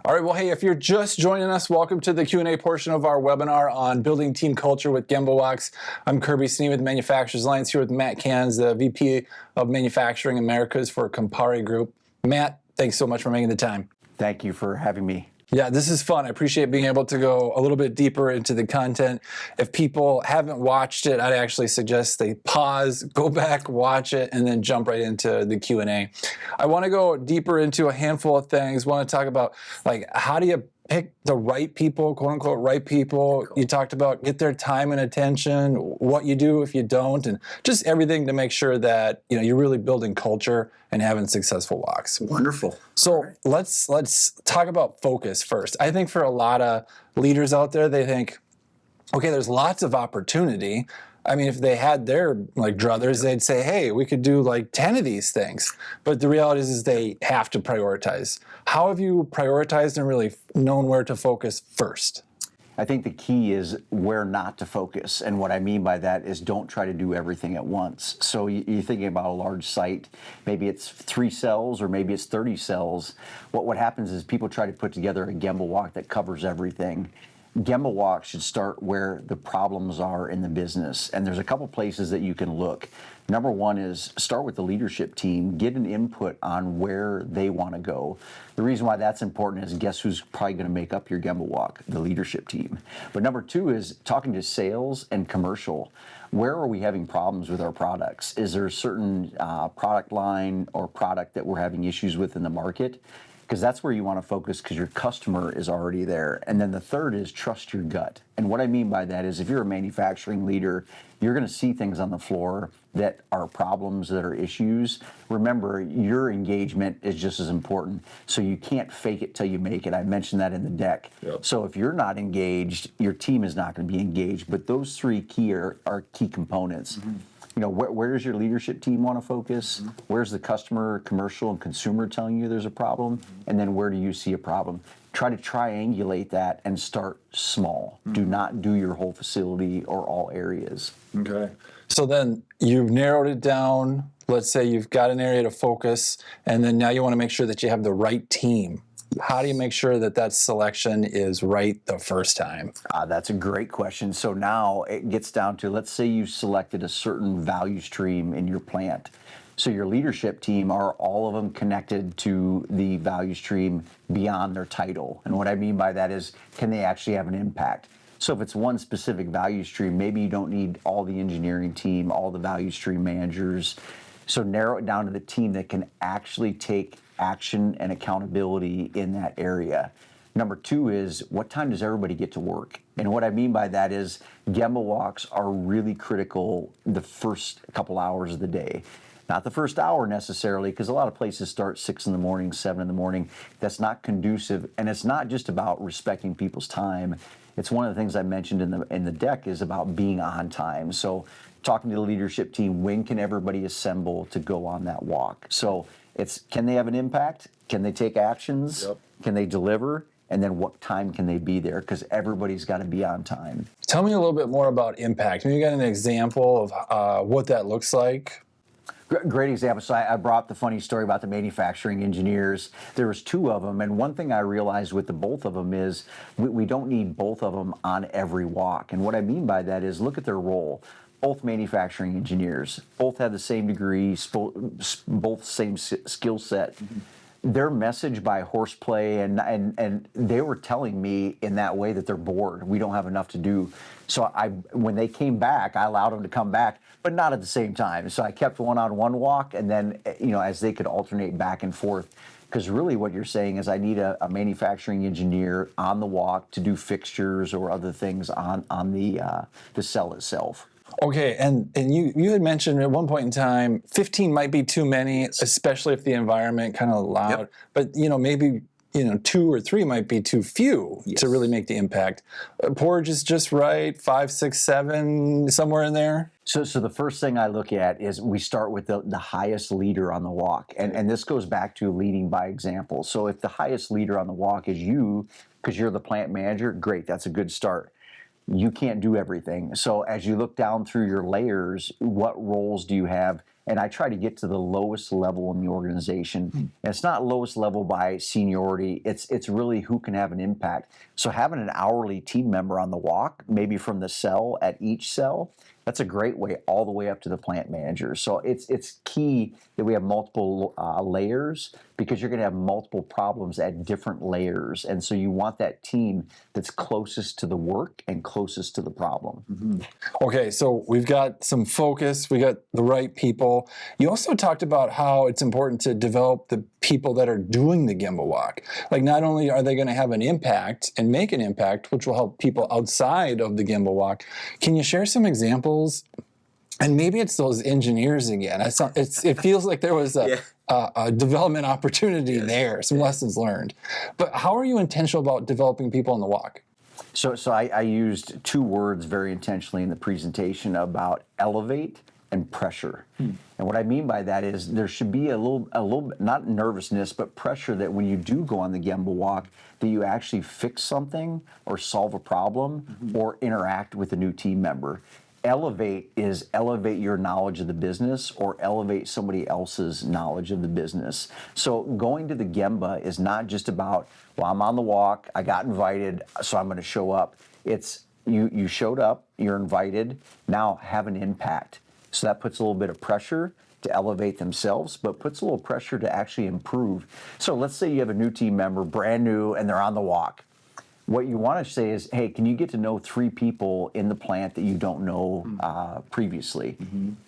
All right, well, hey, if you're just joining us, welcome to the Q&A portion of our webinar on building team culture with Gemba Walks. I'm Kirby Snee with Manufacturers Alliance here with Matt Cans, the VP of Manufacturing Americas for Campari Group. Matt, thanks so much for making the time. Thank you for having me. Yeah, this is fun. I appreciate being able to go a little bit deeper into the content. If people haven't watched it, I'd actually suggest they pause, go back, watch it, and then jump right into the Q&A. I want to go deeper into a handful of things. I want to talk about, like, how do you pick the right people, quote unquote, right people? Cool. You talked about get their time and attention, what you do if you don't, and just everything to make sure that you're really building culture and having successful walks. Wonderful. So let's talk about focus first. I think for a lot of leaders out there, they think, okay, there's lots of opportunity. I mean, if they had their druthers, they'd say, hey, we could do 10 of these things. But the reality is they have to prioritize. How have you prioritized and really known where to focus first? I think the key is where not to focus. And what I mean by that is don't try to do everything at once. So you're thinking about a large site, maybe it's 3 cells or maybe it's 30 cells. What happens is people try to put together a Gemba walk that covers everything. Gemba walk should start where the problems are in the business. And there's a couple places that you can look. Number one is start with the leadership team, get an input on where they want to go. The reason why that's important is guess who's probably going to make up your Gemba walk? The leadership team. But number two is talking to sales and commercial. Where are we having problems with our products? Is there a certain product line or product that we're having issues with in the market? Because that's where you want to focus because your customer is already there. And then the third is trust your gut. And what I mean by that is if you're a manufacturing leader, you're going to see things on the floor that are problems, that are issues. Remember, your engagement is just as important. So you can't fake it till you make it. I mentioned that in the deck. Yep. So if you're not engaged, your team is not going to be engaged. But those three key are key components. Mm-hmm. Where does your leadership team want to focus? Mm-hmm. Where's the customer, commercial, and consumer telling you there's a problem? Mm-hmm. And then where do you see a problem? Try to triangulate that and start small. Mm-hmm. Do not do your whole facility or all areas. Okay. So then you've narrowed it down. Let's say you've got an area to focus, and then now you want to make sure that you have the right team. How do you make sure that that selection is right the first time? That's a great question. So now it gets down to, let's say you selected a certain value stream in your plant. So your leadership team, are all of them connected to the value stream beyond their title? And what I mean by that is, can they actually have an impact? So if it's one specific value stream, maybe you don't need all the engineering team, all the value stream managers. So narrow it down to the team that can actually take action and accountability in that area. Number two is, what time does everybody get to work? And what I mean by that is Gemba walks are really critical the first couple hours of the day. Not the first hour necessarily, because a lot of places start 6 in the morning, 7 in the morning. That's not conducive, and it's not just about respecting people's time. It's one of the things I mentioned in the deck is about being on time. So talking to the leadership team, when can everybody assemble to go on that walk? So it's, can they have an impact? Can they take actions? Yep. Can they deliver? And then what time can they be there? Because everybody's got to be on time. Tell me a little bit more about impact. Maybe you got an example of what that looks like? Great example. So I brought the funny story about the manufacturing engineers. There was 2 of them, and one thing I realized with the both of them is we don't need both of them on every walk. And what I mean by that is look at their role. Both manufacturing engineers, both have the same degree, both same skill set. Mm-hmm. Their message by horseplay, and they were telling me in that way that they're bored. We don't have enough to do. So when they came back, I allowed them to come back, but not at the same time. So I kept one on one walk, and then as they could alternate back and forth. Because really what you're saying is I need a manufacturing engineer on the walk to do fixtures or other things on the cell itself. Okay, and you had mentioned at one point in time, 15 might be too many, especially if the environment kind of loud. Yep. But maybe 2 or 3 might be too few to really make the impact. Porridge is just right, 5, 6, 7, somewhere in there. So the first thing I look at is we start with the highest leader on the walk, and this goes back to leading by example. So if the highest leader on the walk is you, because you're the plant manager, great, that's a good start. You can't do everything. So as you look down through your layers, what roles do you have and I try to get to the lowest level in the organization. And it's not lowest level by seniority. It's really who can have an impact. So having an hourly team member on the walk, maybe from the cell at each cell, that's a great way all the way up to the plant manager. So it's key that we have multiple layers, because you're going to have multiple problems at different layers. And so you want that team that's closest to the work and closest to the problem. Okay, so we've got some focus, we got the right people. You also talked about how it's important to develop the people that are doing the Gemba walk. Like, not only are they going to have an impact and make an impact, which will help people outside of the Gemba walk, can you share some examples? And maybe it's those engineers again. It feels like there was a development opportunity there, some lessons learned. But how are you intentional about developing people on the walk? So I used two words very intentionally in the presentation about elevate and pressure. And what I mean by that is there should be a little not nervousness, but pressure that when you do go on the Gemba walk, that you actually fix something or solve a problem or interact with a new team member. Elevate is elevate your knowledge of the business or elevate somebody else's knowledge of the business. So going to the Gemba is not just about, well, I'm on the walk, I got invited, so I'm going to show up. It's you showed up, you're invited, now have an impact. So that puts a little bit of pressure to elevate themselves, but puts a little pressure to actually improve. So let's say you have a new team member, brand new, and they're on the walk. What you want to say is, hey, can you get to know 3 people in the plant that you don't know previously?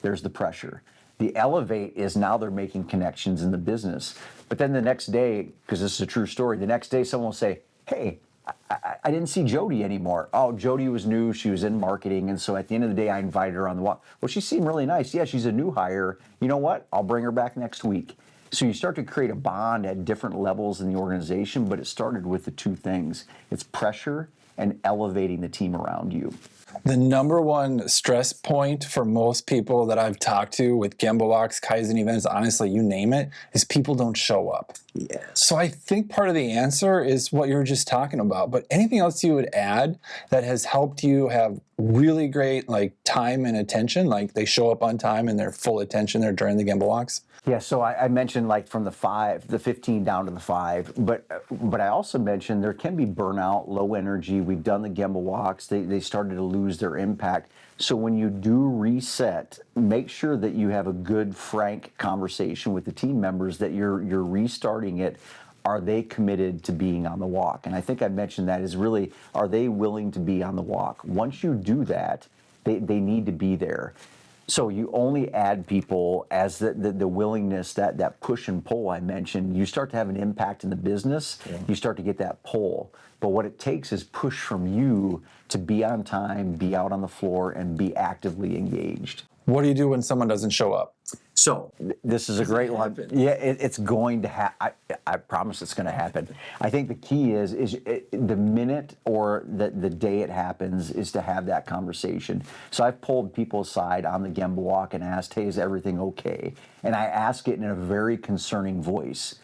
There's the pressure. The elevate is now they're making connections in the business. But then the next day, because this is a true story, the next day someone will say, hey, I didn't see Jody anymore. Oh, Jody was new. She was in marketing. And so at the end of the day, I invited her on the walk. Well, she seemed really nice. Yeah, she's a new hire. You know what? I'll bring her back next week. So you start to create a bond at different levels in the organization, but it started with the 2 things. It's pressure and elevating the team around you. The number one stress point for most people that I've talked to with Gemba walks, Kaizen events, honestly, you name it, is people don't show up. Yes. So I think part of the answer is what you were just talking about. But anything else you would add that has helped you have really great time and attention, like they show up on time and they're full attention there during the Gemba walks? Yeah, so I mentioned from the 15 down to the 5, but I also mentioned there can be burnout, low energy. We've done the Gemba walks; they started to lose their impact. So when you do reset, make sure that you have a good, frank conversation with the team members that you're restarting it. Are they committed to being on the walk? And I think I mentioned that is really, are they willing to be on the walk? Once you do that, they need to be there. So you only add people as the willingness, that push and pull I mentioned. You start to have an impact in the business. Yeah. You start to get that pull. But what it takes is push from you to be on time, be out on the floor, and be actively engaged. What do you do when someone doesn't show up? So this is a great one. Yeah, it's going to happen. I promise it's going to happen. I think the key is the minute or the day it happens is to have that conversation. So I've pulled people aside on the Gemba walk and asked, hey, is everything okay? And I ask it in a very concerning voice,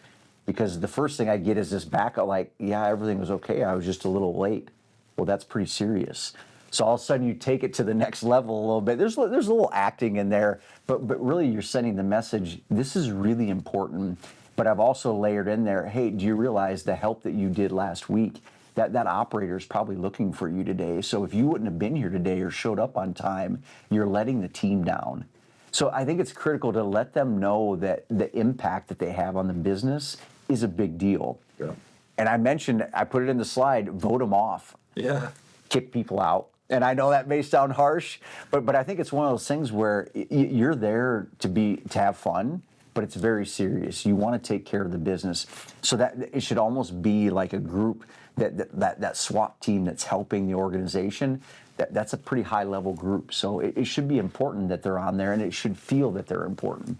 because the first thing I get is this backup, yeah, everything was okay. I was just a little late. Well, that's pretty serious. So all of a sudden you take it to the next level a little bit. There's a little acting in there, but really you're sending the message, this is really important. But I've also layered in there, hey, do you realize the help that you did last week, that operator is probably looking for you today. So if you wouldn't have been here today or showed up on time, you're letting the team down. So I think it's critical to let them know that the impact that they have on the business is a big deal. Yeah. And I put it in the slide, vote them off. Yeah. Kick people out. And I know that may sound harsh, but I think it's one of those things where you're there to have fun, but it's very serious. You want to take care of the business, so that it should almost be like a group that SWAT team that's helping the organization. That's a pretty high level group, so it should be important that they're on there, and it should feel that they're important.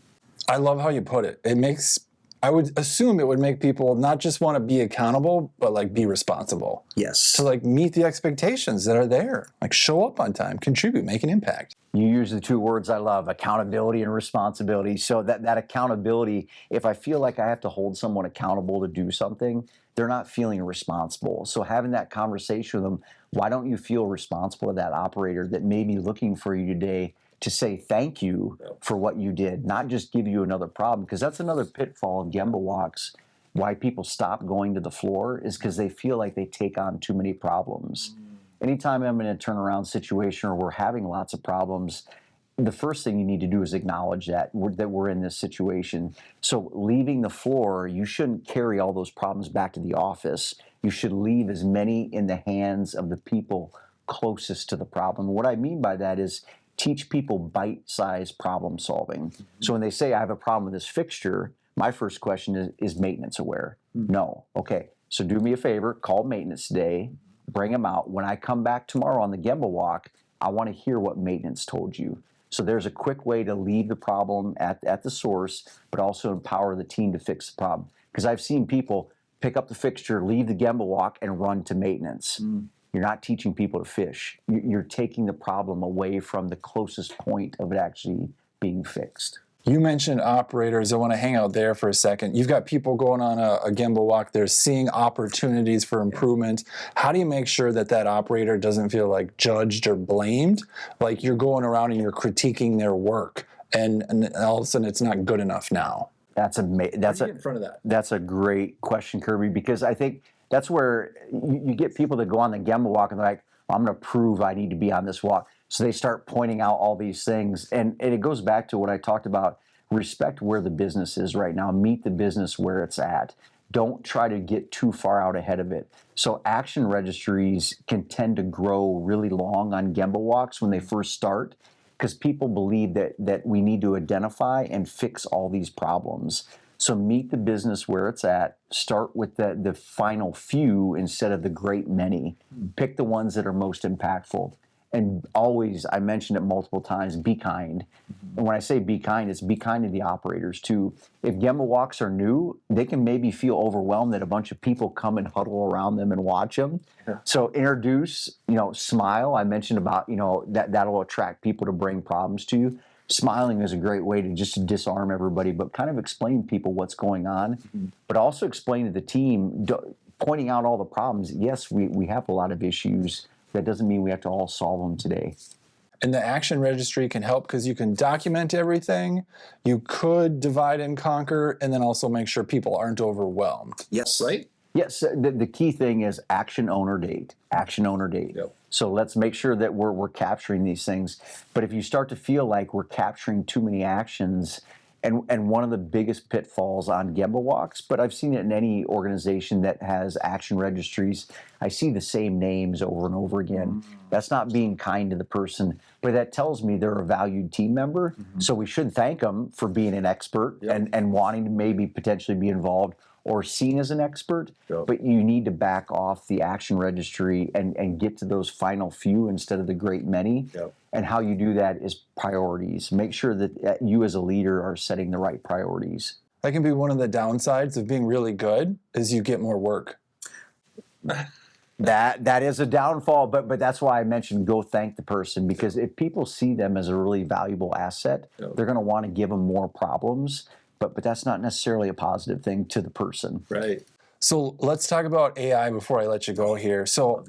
I love how you put it. I would assume it would make people not just want to be accountable, but be responsible. Yes. To meet the expectations that are there. Show up on time, contribute, make an impact. You use the 2 words I love, accountability and responsibility. So that accountability, if I feel like I have to hold someone accountable to do something, they're not feeling responsible. So having that conversation with them, why don't you feel responsible to that operator that may be looking for you today to say thank you for what you did, not just give you another problem. Because that's another pitfall of Gemba walks. Why people stop going to the floor is because they feel like they take on too many problems. Anytime I'm in a turnaround situation or we're having lots of problems, the first thing you need to do is acknowledge that we're in this situation. So leaving the floor, you shouldn't carry all those problems back to the office. You should leave as many in the hands of the people closest to the problem. What I mean by that is teach people bite-sized problem solving. So when they say, I have a problem with this fixture, my first question is maintenance aware? No. Okay, so do me a favor, call maintenance today, bring them out. When I come back tomorrow on the Gemba walk, I want to hear what maintenance told you. So there's a quick way to leave the problem at the source, but also empower the team to fix the problem. Because I've seen people pick up the fixture, leave the Gemba walk, and run to maintenance. You're not teaching people to fish. You're taking the problem away from the closest point of it actually being fixed. You mentioned operators. I want to hang out there for a second. You've got people going on a Gemba walk. They're seeing opportunities for improvement. How do you make sure that that operator doesn't feel like judged or blamed? Like you're going around and you're critiquing their work, and all of a sudden it's not good enough now. That's in front of that. That's a great question, Kirby, because I think that's where you get people that go on the Gemba walk and they're like, I'm going to prove I need to be on this walk. So they start pointing out all these things. And it goes back to what I talked about. Respect where the business is right now. Meet the business where it's at. Don't try to get too far out ahead of it. So action registries can tend to grow really long on Gemba walks when they first start because people believe that we need to identify and fix all these problems. So meet the business where it's at. Start with the final few instead of the great many. Pick the ones that are most impactful. And always, I mentioned it multiple times, be kind. And when I say be kind, it's be kind to the operators too. If Gemba walks are new, they can maybe feel overwhelmed that a bunch of people come and huddle around them and watch them. Yeah. So introduce, smile. I mentioned about, that'll attract people to bring problems to you. Smiling is a great way to just disarm everybody, but kind of explain to people what's going on, but also explain to the team, pointing out all the problems. Yes, we have a lot of issues. That doesn't mean we have to all solve them today. And the action registry can help because you can document everything. You could divide and conquer, and then also make sure people aren't overwhelmed. Yes. Right? Yes. The key thing is action owner date. Action owner date. Yep. So let's make sure that we're capturing these things. But if you start to feel like we're capturing too many actions, and one of the biggest pitfalls on Gemba walks, but I've seen it in any organization that has action registries, I see the same names over and over again. That's not being kind to the person, but that tells me they're a valued team member. So we should thank them for being an expert and wanting to maybe potentially be involved or seen as an expert, but you need to back off the action registry and get to those final few instead of the great many. And how you do that is priorities. Make sure that you as a leader are setting the right priorities. That can be one of the downsides of being really good is you get more work. That is a downfall, but that's why I mentioned go thank the person, because if people see them as a really valuable asset, they're going to want to give them more problems. But that's not necessarily a positive thing to the person. Right. So let's talk about AI before I let you go here. So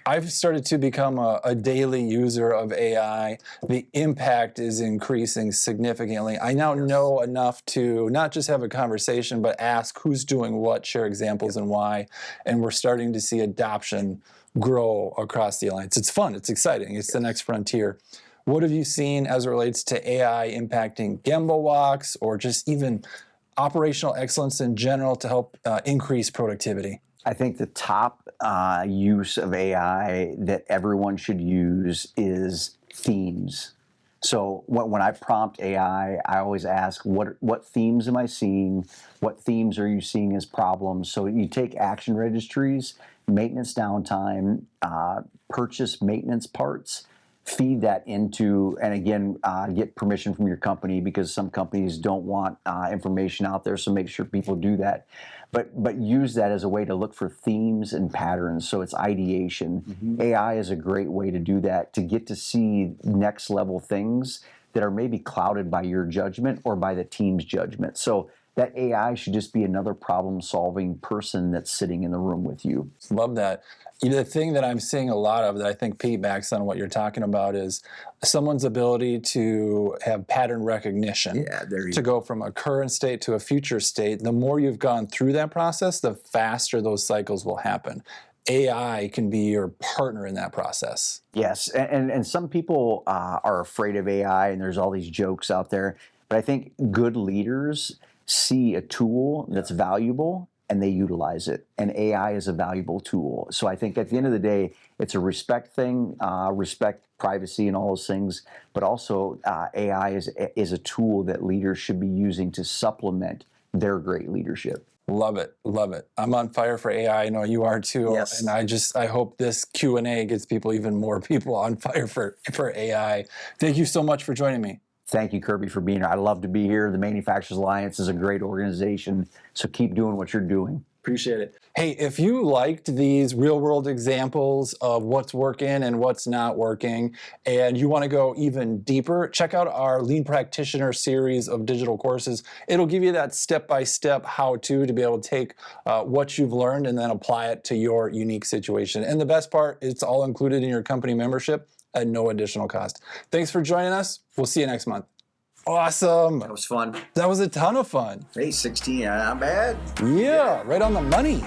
I've started to become a daily user of AI. The impact is increasing significantly. I now know enough to not just have a conversation, but ask who's doing what, share examples and why. And we're starting to see adoption grow across the alliance. It's fun. It's exciting. It's the next frontier. What have you seen as it relates to AI impacting Gemba walks or just even operational excellence in general to help increase productivity? I think the top use of AI that everyone should use is themes. So when I prompt AI, I always ask, what themes am I seeing? What themes are you seeing as problems? So you take action registries, maintenance downtime, purchase maintenance parts, feed that into, and again, get permission from your company because some companies don't want information out there, so make sure people do that. But use that as a way to look for themes and patterns, so it's ideation. AI is a great way to do that, to get to see next level things that are maybe clouded by your judgment or by the team's judgment. So that AI should just be another problem-solving person that's sitting in the room with you. Love that. The thing that I'm seeing a lot of that I think piggybacks on what you're talking about is someone's ability to have pattern recognition, to go from a current state to a future state. The more you've gone through that process, the faster those cycles will happen. AI can be your partner in that process. Yes, and some people are afraid of AI, and there's all these jokes out there. But I think good leaders see a tool that's valuable and they utilize it. And AI is a valuable tool. So I think at the end of the day, it's a thing, respect privacy and all those things. But also AI is a tool that leaders should be using to supplement their great leadership. Love it. Love it. I'm on fire for AI. I know you are too. Yes. And I hope this Q&A gets even more people on fire for AI. Thank you so much for joining me. Thank you, Kirby, for being here. I love to be here. The Manufacturers Alliance is a great organization, so keep doing what you're doing. Appreciate it. Hey, if you liked these real world examples of what's working and what's not working, and you want to go even deeper, check out our Lean Practitioner series of digital courses. It'll give you that step-by-step how-to be able to take what you've learned and then apply it to your unique situation. And the best part, it's all included in your company membership at no additional cost. Thanks for joining us. We'll see you next month. Awesome. That was fun. That was a ton of fun. Hey, 16, not bad. Yeah, right on the money.